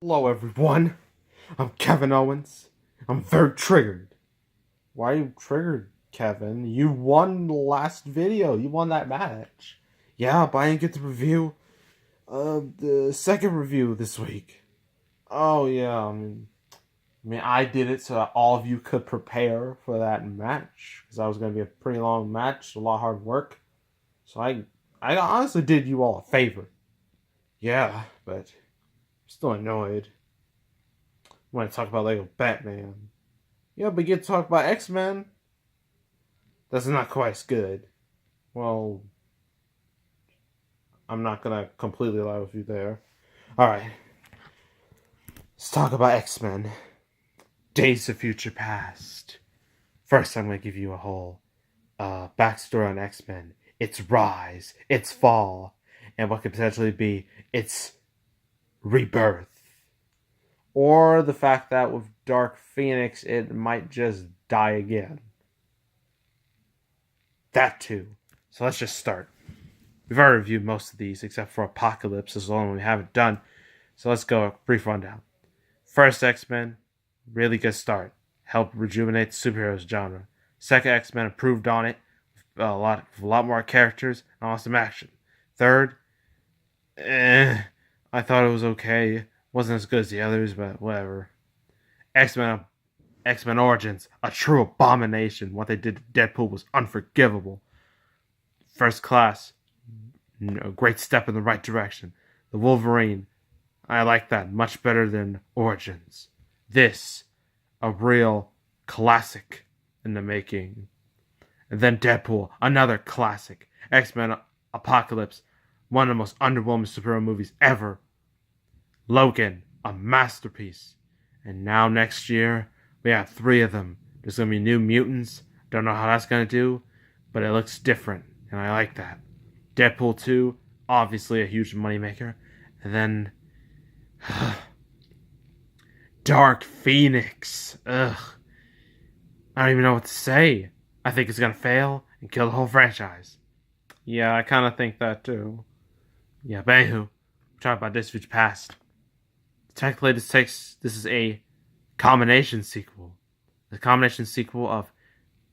Hello everyone, I'm Kevin Owens. I'm very triggered. Why are you triggered, Kevin? You won the last video. You won that match. Yeah, but I didn't get to review the second review this week. Oh yeah, I did it so that all of you could prepare for that match. Because that was gonna be a pretty long match, a lot of hard work. So I honestly did you all a favor. Yeah, but I'm still annoyed when I talk about Lego Batman. Yeah, but you get to talk about X-Men. That's not quite as good. Well, I'm not gonna completely lie with you there. Alright, let's talk about X-Men. Days of Future Past. First, I'm gonna give you a whole backstory on X-Men. Its rise, its fall, and what could potentially be its rebirth. Or the fact that with Dark Phoenix, it might just die again. That too. So let's just start. We've already reviewed most of these, except for Apocalypse, is the one we haven't done. So let's go a brief rundown. First X-Men, really good start. Helped rejuvenate the superheroes genre. Second X-Men improved on it, with a lot more characters and awesome action. Third, I thought it was okay. Wasn't as good as the others, but whatever. X-Men X-Men Origins, a true abomination. What they did to Deadpool was unforgivable. First Class, a great step in the right direction. The Wolverine, I like that much better than Origins. This, a real classic in the making. And then Deadpool, another classic. X-Men Apocalypse, one of the most underwhelming superhero movies ever. Logan, a masterpiece. And now next year, we have 3 of them. There's going to be New Mutants. Don't know how that's going to do, but it looks different, and I like that. Deadpool 2, obviously a huge moneymaker. And then Dark Phoenix. Ugh. I don't even know what to say. I think it's gonna fail and kill the whole franchise. Yeah, I kind of think that too. Yeah, but anywho, we're talking about Days of Future Past. Technically, this is a combination sequel. The combination sequel of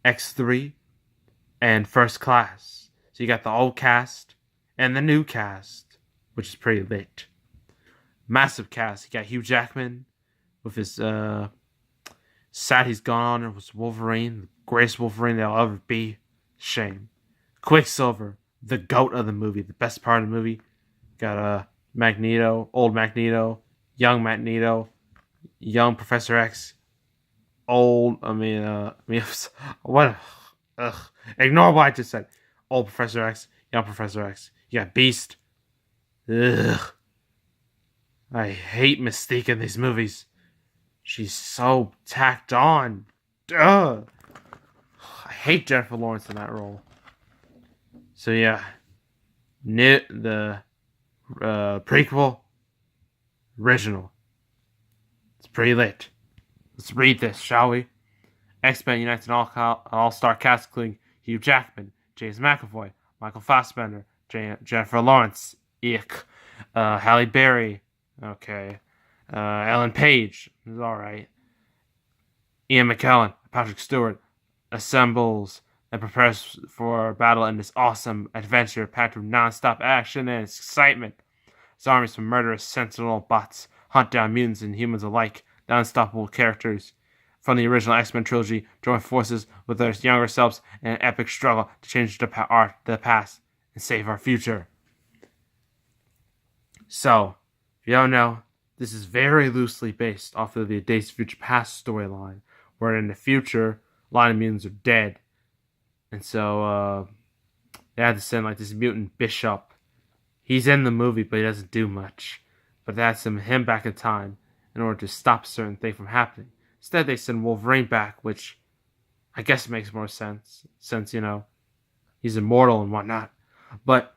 X3 and First Class. So you got the old cast and the new cast, which is pretty lit. Massive cast. You got Hugh Jackman with his sad he's gone on with Wolverine, the greatest Wolverine there'll ever be. Shame. Quicksilver, the goat of the movie, the best part of the movie. Got Magneto, old Magneto, young Magneto, young Professor X, old. What? Ugh. Ignore what I just said. Old Professor X, young Professor X. You got Beast. Ugh. I hate Mystique in these movies. She's so tacked on. Ugh. I hate Jennifer Lawrence in that role. So yeah, the prequel, original. It's pretty lit. Let's read this, shall we? X-Men unites an all-star cast including Hugh Jackman, James McAvoy, Michael Fassbender, Jennifer Lawrence, Halle Berry, okay, Ellen Page is all right. Ian McKellen, Patrick Stewart assembles and prepares for battle in this awesome adventure packed with non-stop action and excitement. His armies from murderous sentinel bots hunt down mutants and humans alike. The unstoppable characters from the original X-Men trilogy join forces with their younger selves in an epic struggle to change the past and save our future. So, if you don't know, this is very loosely based off of the Days of Future Past storyline, where in the future, a lot of mutants are dead. And so, they had to send like this mutant Bishop. He's in the movie, but he doesn't do much. But they had to send him back in time in order to stop a certain thing from happening. Instead, they send Wolverine back, which I guess makes more sense, since, he's immortal and whatnot. But,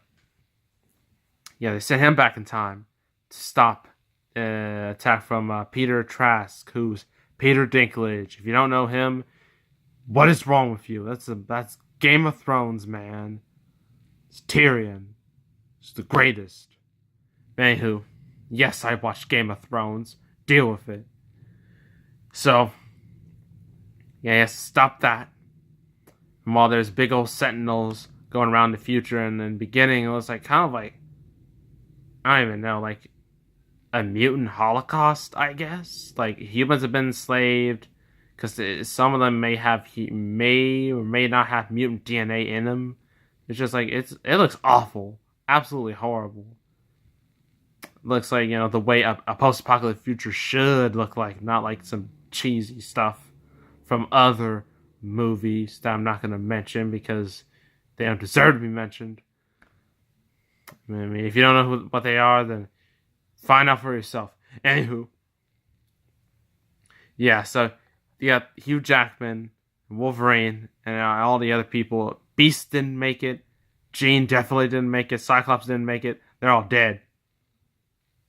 yeah, they sent him back in time to stop an attack from Peter Trask, who's Peter Dinklage. If you don't know him, what is wrong with you? That's Game of Thrones, man. It's Tyrion. It's the greatest. Anywho, Yes, I watched Game of Thrones. Deal with it. So, yeah, yes, stop that. And while there's big old sentinels going around the future, and in the beginning, it was like kind of like, I don't even know, like a mutant holocaust, I guess. Like humans have been enslaved because some of them may or may not have mutant DNA in them. It's just like it looks awful, absolutely horrible. It looks like the way a post-apocalyptic future should look like, not like some cheesy stuff from other movies that I'm not going to mention because they don't deserve to be mentioned. I mean, if you don't know what they are, then find out for yourself. Anywho, yeah, so you got Hugh Jackman, Wolverine, and all the other people. Beast didn't make it. Jean definitely didn't make it. Cyclops didn't make it. They're all dead.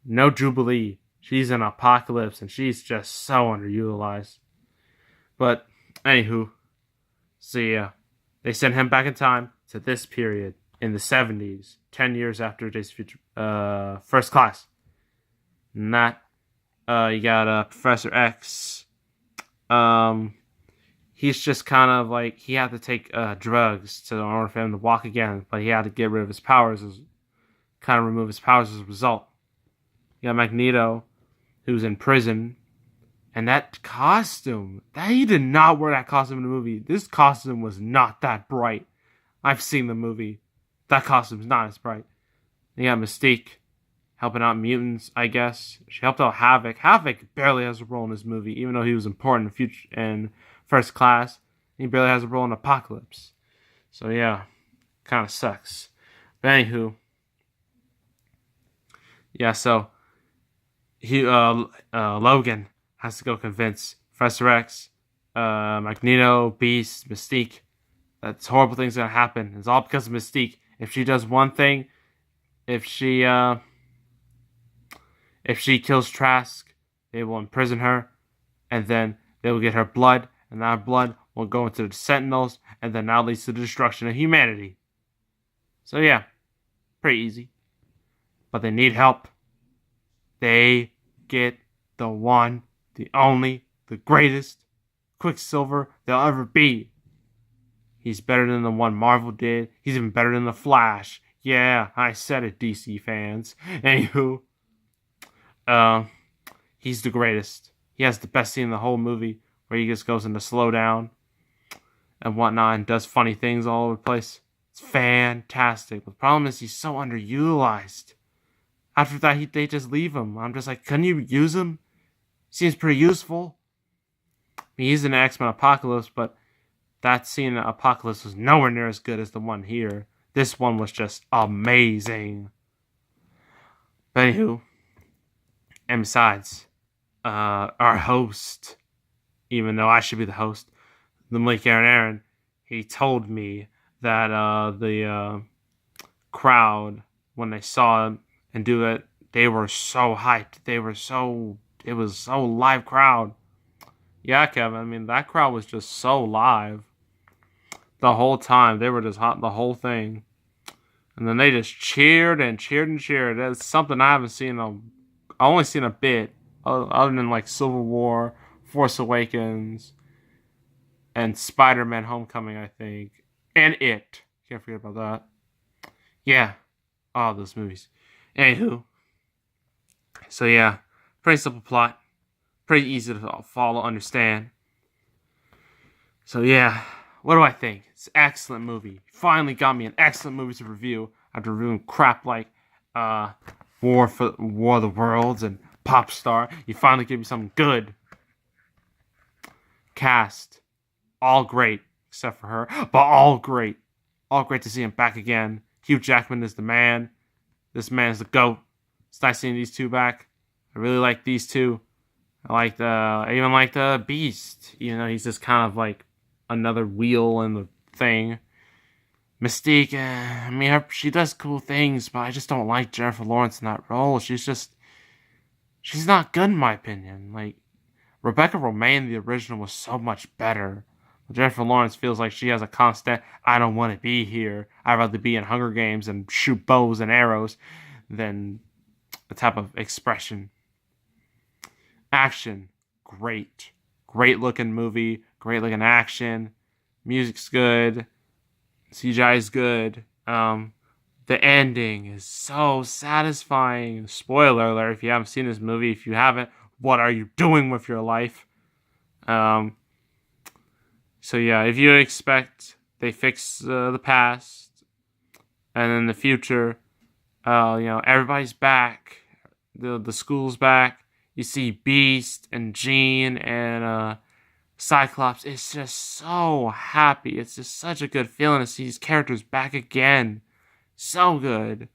No Jubilee. She's in Apocalypse, and she's just so underutilized. But, anywho, so yeah, they sent him back in time to this period in the 70s, 10 years after Days of Future, First Class. And that, you got Professor X. He's just kind of like, he had to take drugs in order for him to walk again, but he had to get rid of his powers, kind of remove his powers as a result. You got Magneto, who's in prison, and that costume, he did not wear that costume in the movie. This costume was not that bright. I've seen the movie. That costume's not as bright. You got Mystique, helping out mutants, I guess. She helped out Havoc. Havoc barely has a role in this movie, even though he was important in First Class. He barely has a role in Apocalypse. So yeah, kind of sucks. But anywho, yeah. So Logan has to go convince Professor X, Magneto, Beast, Mystique that horrible things are gonna happen. It's all because of Mystique. If she does one thing, if she kills Trask, they will imprison her, and then they will get her blood, and that blood will go into the Sentinels, and then that leads to the destruction of humanity. So yeah, pretty easy. But they need help. They get the one, the only, the greatest Quicksilver there'll ever be. He's better than the one Marvel did. He's even better than the Flash. Yeah, I said it, DC fans. Anywho, he's the greatest. He has the best scene in the whole movie where he just goes into slow down and whatnot and does funny things all over the place. It's fantastic. But the problem is he's so underutilized. After that, they just leave him. I'm just like, couldn't you use him? Seems pretty useful. I mean, he's in X-Men Apocalypse, but that scene in Apocalypse was nowhere near as good as the one here. This one was just amazing. But anywho, and besides, our host, even though I should be the host, the Malik Aaron, he told me that the crowd, when they saw him and do it, they were so hyped. It was so live crowd. Yeah, Kevin, I mean, that crowd was just so live. The whole time, they were just hot the whole thing. And then they just cheered and cheered and cheered. That's something I haven't seen. I only seen a bit, other than like Civil War, Force Awakens, and Spider-Man: Homecoming, I think, and It. Can't forget about that. Yeah, all those movies. Anywho, so yeah, pretty simple plot, pretty easy to follow, understand. So yeah, what do I think? It's an excellent movie. Finally got me an excellent movie to review after reviewing crap like War of the Worlds and Pop Star. You finally gave me something good. Cast, all great except for her, but all great. All great to see him back again. Hugh Jackman is the man. This man is the GOAT. It's nice seeing these two back. I really like these two. I even like the Beast. You know, he's just kind of like another wheel in the thing. Mystique, I mean, she does cool things, but I just don't like Jennifer Lawrence in that role. She's not good in my opinion. Like, Rebecca Romijn, the original, was so much better. Jennifer Lawrence feels like she has a constant, I don't want to be here. I'd rather be in Hunger Games and shoot bows and arrows than a type of expression. Action, great. Great looking movie, great looking action. Music's good. CGI is good. The ending is so satisfying. Spoiler alert if you haven't seen this movie. If you haven't, what are you doing with your life? So yeah, if you expect they fix the past and in the future, everybody's back. The school's back. You see Beast and Jean and Cyclops. It's just so happy. It's just such a good feeling to see these characters back again. So good.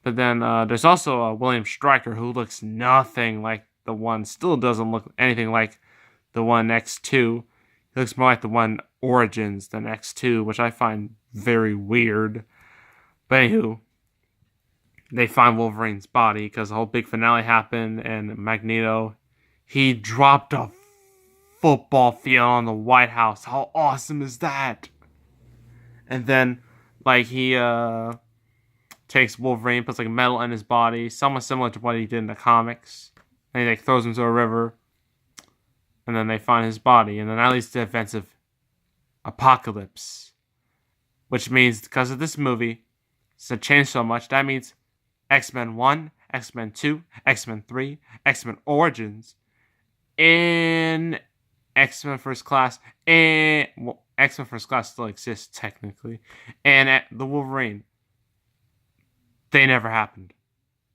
But then there's also William Stryker, who looks nothing like the one. Still doesn't look anything like the one X2. He looks more like the one Origins than X2, which I find very weird. But anywho, they find Wolverine's body because the whole big finale happened, and Magneto, he dropped a football field on the White House. How awesome is that? And then, he takes Wolverine, puts metal in his body, somewhat similar to what he did in the comics. And he throws him to a river. And then they find his body. And then that leads to the events of Apocalypse. Which means, because of this movie, it's changed so much, that means X-Men 1, X-Men 2, X-Men 3, X-Men Origins, and X-Men First Class, and X-Men First Class still exists technically, and the Wolverine, they never happened.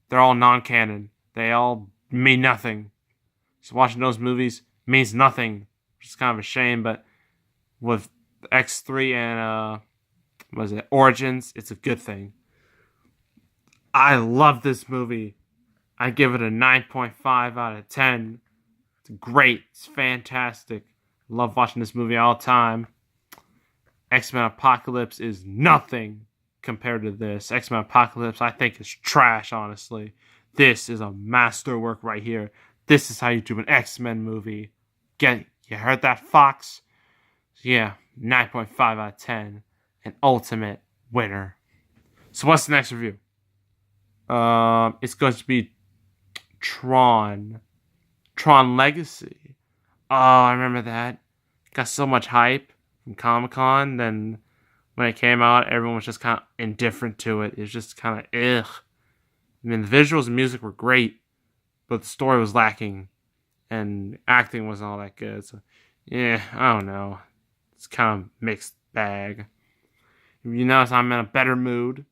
They're all non-canon. They all mean nothing. So watching those movies means nothing, which is kind of a shame, but with X3 and Origins, it's a good thing. I love this movie. I give it a 9.5 out of 10. It's great. It's fantastic. Love watching this movie all the time. X-Men Apocalypse is nothing compared to this. X-Men Apocalypse, I think, is trash, honestly. This is a masterwork right here. This is how you do an X-Men movie. You heard that, Fox? Yeah, 9.5 out of 10. An ultimate winner. So what's the next review? It's going to be Tron Legacy. Oh, I remember that. Got so much hype from Comic-Con. Then when it came out, everyone was just kind of indifferent to it. It was just kind of ugh. I mean, the visuals and music were great, but the story was lacking, and acting wasn't all that good. So, yeah, I don't know. It's kind of mixed bag. You notice I'm in a better mood.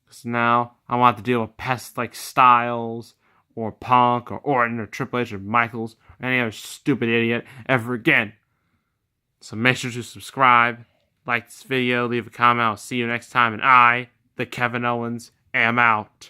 So now I want to deal with pests like Styles or Punk or Orton or Triple H or Michaels or any other stupid idiot ever again. So make sure to subscribe, like this video, leave a comment. I'll see you next time. And I, the Kevin Owens, am out.